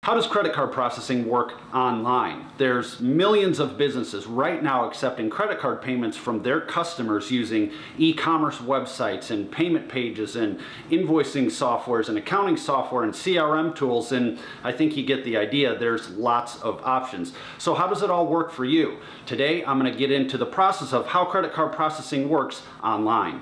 How does credit card processing work online? There's millions of businesses right now accepting credit card payments from their customers using e-commerce websites and payment pages and invoicing softwares and accounting software and CRM tools, and I think you get the idea. There's lots of options. So how does it all work for you? Today I'm going to get into the process of how credit card processing works online.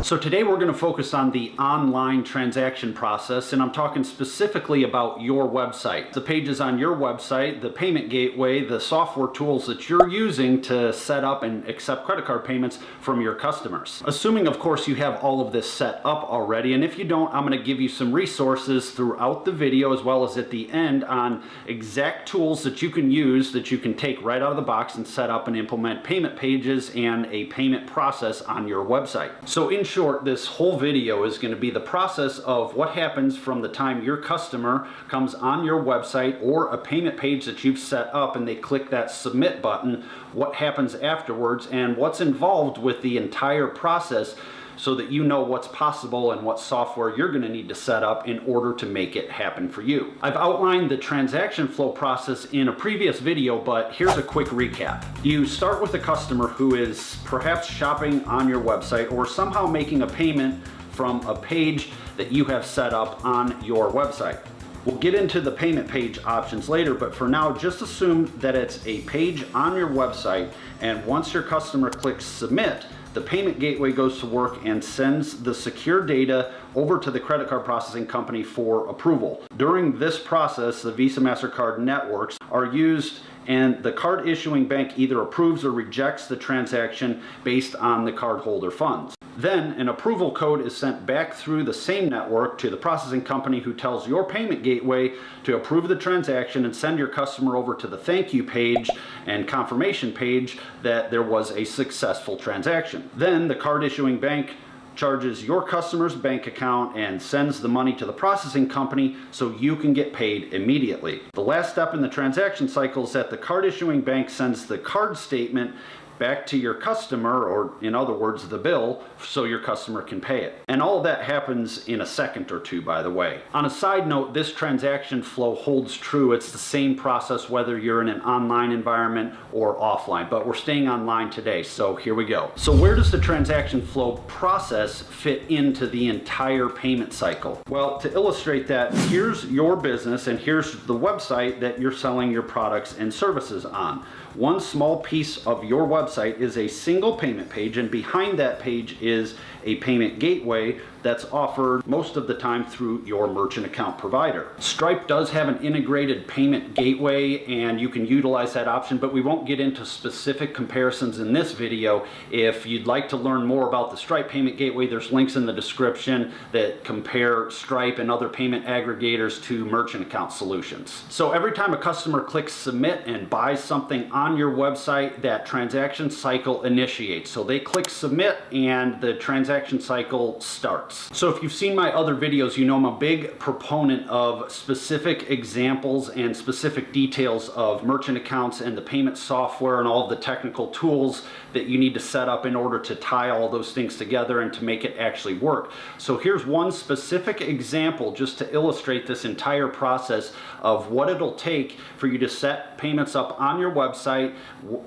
So today we're going to focus on the online transaction process, and I'm talking specifically about your website. The pages on your website, the payment gateway, the software tools that you're using to set up and accept credit card payments from your customers. Assuming, of course, you have all of this set up already, and if you don't, I'm going to give you some resources throughout the video as well as at the end on exact tools that you can use that you can take right out of the box and set up and implement payment pages and a payment process on your website. So in short, this whole video is going to be the process of what happens from the time your customer comes on your website or a payment page that you've set up and they click that submit button, what happens afterwards, and what's involved with the entire process so that you know what's possible and what software you're going to need to set up in order to make it happen for you. I've outlined the transaction flow process in a previous video, but here's a quick recap. You start with a customer who is perhaps shopping on your website or somehow making a payment from a page that you have set up on your website. We'll get into the payment page options later, but for now, just assume that it's a page on your website, and once your customer clicks submit, the payment gateway goes to work and sends the secure data over to the credit card processing company for approval. During this process, the Visa, MasterCard networks are used, and the card issuing bank either approves or rejects the transaction based on the cardholder funds. Then an approval code is sent back through the same network to the processing company, who tells your payment gateway to approve the transaction and send your customer over to the thank you page and confirmation page that there was a successful transaction. Then the card issuing bank charges your customer's bank account and sends the money to the processing company so you can get paid immediately. The last step in the transaction cycle is that the card issuing bank sends the card statement back to your customer, or in other words, the bill, so your customer can pay it. And all of that happens in a second or two, by the way. On a side note, this transaction flow holds true. It's the same process whether you're in an online environment or offline, but we're staying online today, so here we go. So where does the transaction flow process fit into the entire payment cycle? Well, to illustrate that, here's your business and here's the website that you're selling your products and services on. One small piece of your website is a single payment page, and behind that page is a payment gateway that's offered most of the time through your merchant account provider. Stripe does have an integrated payment gateway, and you can utilize that option, but we won't get into specific comparisons in this video. If you'd like to learn more about the Stripe payment gateway, there's links in the description that compare Stripe and other payment aggregators to merchant account solutions. So every time a customer clicks submit and buys something on your website, that transaction cycle initiates. So they click submit and the transaction cycle starts. So if you've seen my other videos, you know I'm a big proponent of specific examples and specific details of merchant accounts and the payment software and all of the technical tools that you need to set up in order to tie all those things together and to make it actually work. So here's one specific example just to illustrate this entire process of what it'll take for you to set payments up on your website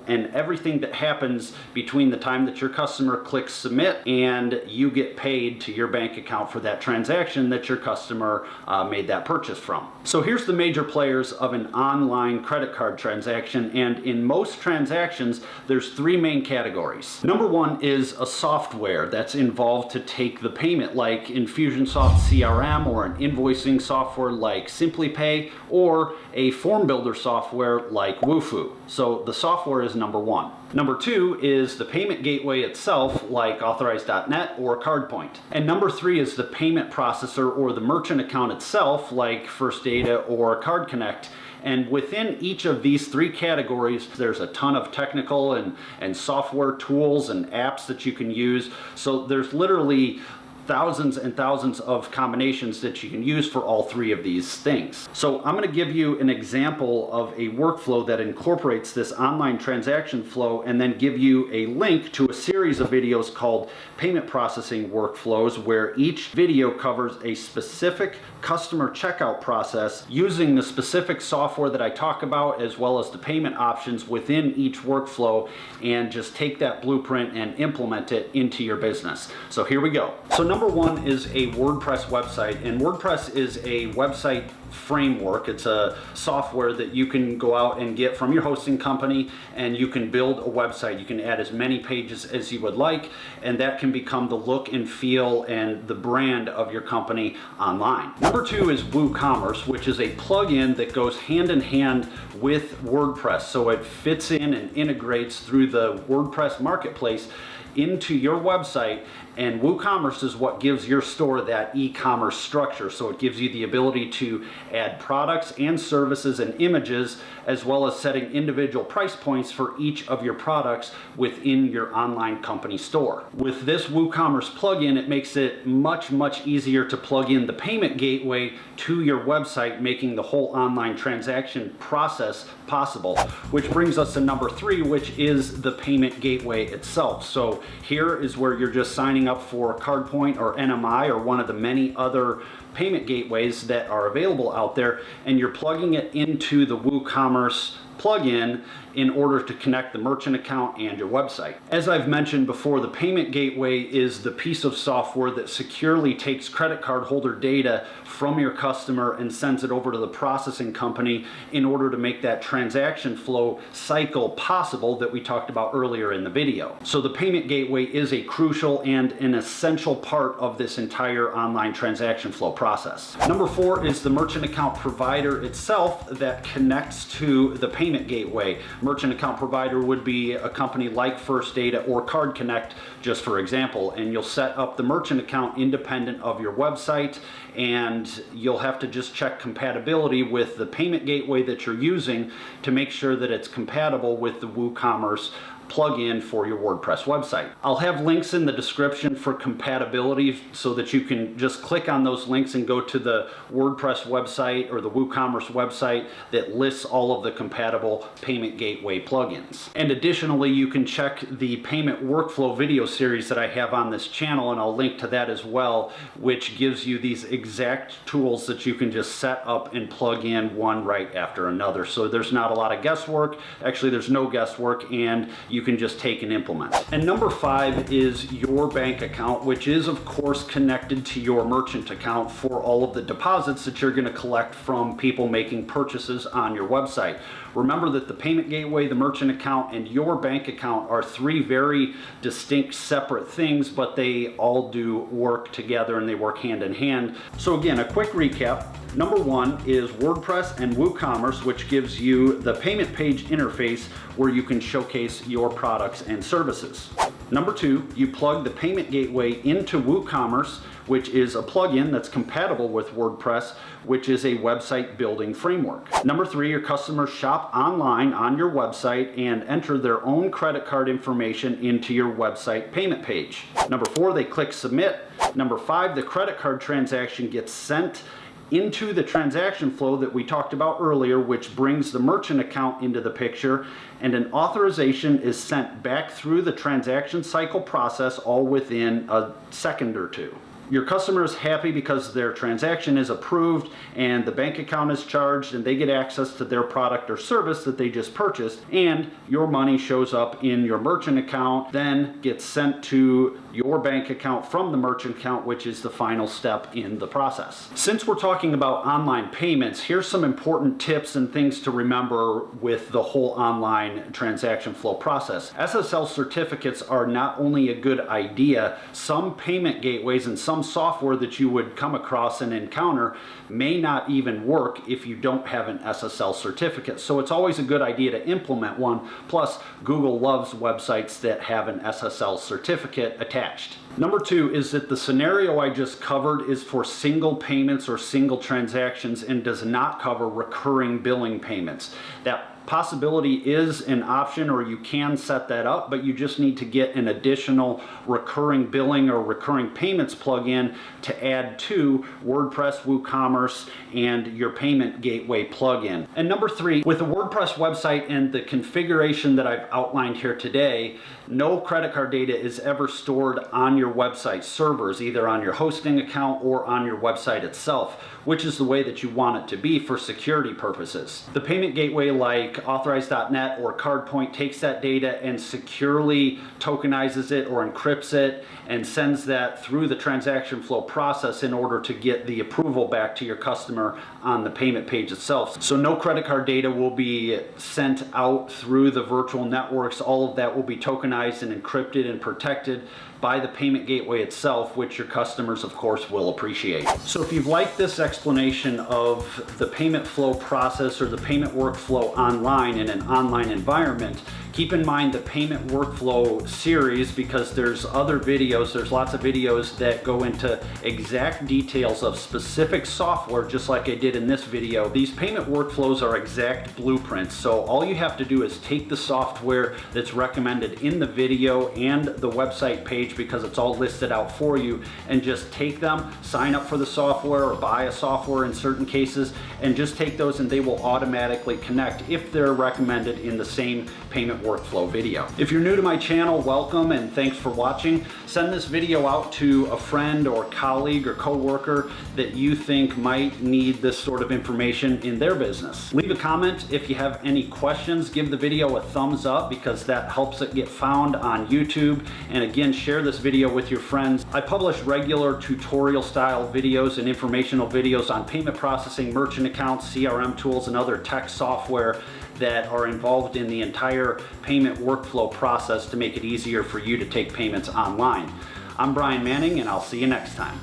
and everything that happens between the time that your customer clicks submit and you get paid to your bank account for that transaction that your customer made that purchase from. So here's the major players of an online credit card transaction, and in most transactions there's three main categories. Number one is a software that's involved to take the payment, like Infusionsoft CRM or an invoicing software like SimplyPay or a form builder software like Wufoo. So the software is number one. Number two is the payment gateway itself, like Authorize.net or CardPoint. And number three is the payment processor or the merchant account itself, like First Data or CardConnect. And within each of these three categories, there's a ton of technical and software tools and apps that you can use. So there's literally thousands and thousands of combinations that you can use for all three of these things. So I'm going to give you an example of a workflow that incorporates this online transaction flow, and then give you a link to a series of videos called payment processing workflows, where each video covers a specific customer checkout process using the specific software that I talk about, as well as the payment options within each workflow, and just take that blueprint and implement it into your business. So here we go. So number one is a WordPress website, and WordPress is a website framework. It's a software that you can go out and get from your hosting company, and you can build a website. You can add as many pages as you would like, and that can become the look and feel and the brand of your company online. Number two is WooCommerce, which is a plugin that goes hand in hand with WordPress. So it fits in and integrates through the WordPress marketplace into your website, and WooCommerce is what gives your store that e-commerce structure. So it gives you the ability to add products and services and images, as well as setting individual price points for each of your products within your online company store. With this WooCommerce plugin, it makes it much easier to plug in the payment gateway to your website, making the whole online transaction process possible. Which brings us to number three, which is the payment gateway itself. So here is where you're just signing up for CardPoint or NMI or one of the many other payment gateways that are available out there, and you're plugging it into the WooCommerce plugin in order to connect the merchant account and your website. As I've mentioned before, the payment gateway is the piece of software that securely takes credit card holder data from your customer and sends it over to the processing company in order to make that transaction flow cycle possible that we talked about earlier in the video. So the payment gateway is a crucial and an essential part of this entire online transaction flow process. Number four is the merchant account provider itself that connects to the payment gateway. Merchant account provider would be a company like First Data or Card Connect, just for example, and you'll set up the merchant account independent of your website, and you'll have to just check compatibility with the payment gateway that you're using to make sure that it's compatible with the WooCommerce plugin for your WordPress website. I'll have links in the description for compatibility so that you can just click on those links and go to the WordPress website or the WooCommerce website that lists all of the compatible payment gateway plugins. And additionally, you can check the payment workflow video series that I have on this channel, and I'll link to that as well, which gives you these exact tools that you can just set up and plug in one right after another. So there's not a lot of guesswork. Actually, there's no guesswork, and you can just take and implement. And number five is your bank account, which is of course connected to your merchant account for all of the deposits that you're going to collect from people making purchases on your website. Remember that the payment gateway, the merchant account, and your bank account are three very distinct separate things, but they all do work together and they work hand in hand. So again, a quick recap. Number one is WordPress and WooCommerce, which gives you the payment page interface where you can showcase your products and services. Number two, you plug the payment gateway into WooCommerce, which is a plugin that's compatible with WordPress, which is a website building framework. Number three, your customers shop online on your website and enter their own credit card information into your website payment page. Number four, they click submit. Number five, the credit card transaction gets sent into the transaction flow that we talked about earlier, which brings the merchant account into the picture, and an authorization is sent back through the transaction cycle process all within a second or two. Your customer is happy because their transaction is approved and the bank account is charged and they get access to their product or service that they just purchased, and your money shows up in your merchant account, then gets sent to your bank account from the merchant account, which is the final step in the process. Since we're talking about online payments, here's some important tips and things to remember with the whole online transaction flow process. SSL certificates are not only a good idea, some payment gateways and some software that you would come across and encounter may not even work if you don't have an SSL certificate. So it's always a good idea to implement one. Plus, Google loves websites that have an SSL certificate attached. Number two is that the scenario I just covered is for single payments or single transactions and does not cover recurring billing payments. That Possibility is an option, or you can set that up, but you just need to get an additional recurring billing or recurring payments plugin to add to WordPress, WooCommerce, and your payment gateway plugin. And number 3, with a WordPress website and the configuration that I've outlined here today, no credit card data is ever stored on your website servers, either on your hosting account or on your website itself, which is the way that you want it to be for security purposes. The payment gateway like Authorize.net or CardPoint takes that data and securely tokenizes it or encrypts it and sends that through the transaction flow process in order to get the approval back to your customer on the payment page itself. So no credit card data will be sent out through the virtual networks. All of that will be tokenized and encrypted and protected by the payment gateway itself, which your customers, of course, will appreciate. So if you've liked this explanation of the payment flow process or the payment workflow online in an online environment, keep in mind the payment workflow series, because there's other videos, there's lots of videos that go into exact details of specific software, just like I did in this video. These payment workflows are exact blueprints, so all you have to do is take the software that's recommended in the video and the website page, because it's all listed out for you, and just take them, sign up for the software or buy a software in certain cases, and just take those and they will automatically connect if they're recommended in the same payment workflow video. If you're new to my channel, welcome and thanks for watching. Send this video out to a friend or colleague or coworker that you think might need this sort of information in their business. Leave a comment if you have any questions. Give the video a thumbs up, because that helps it get found on YouTube. And again, share this video with your friends. I publish regular tutorial style videos and informational videos on payment processing, merchant accounts, CRM tools, and other tech software that are involved in the entire payment workflow process to make it easier for you to take payments online. I'm Brian Manning, and I'll see you next time.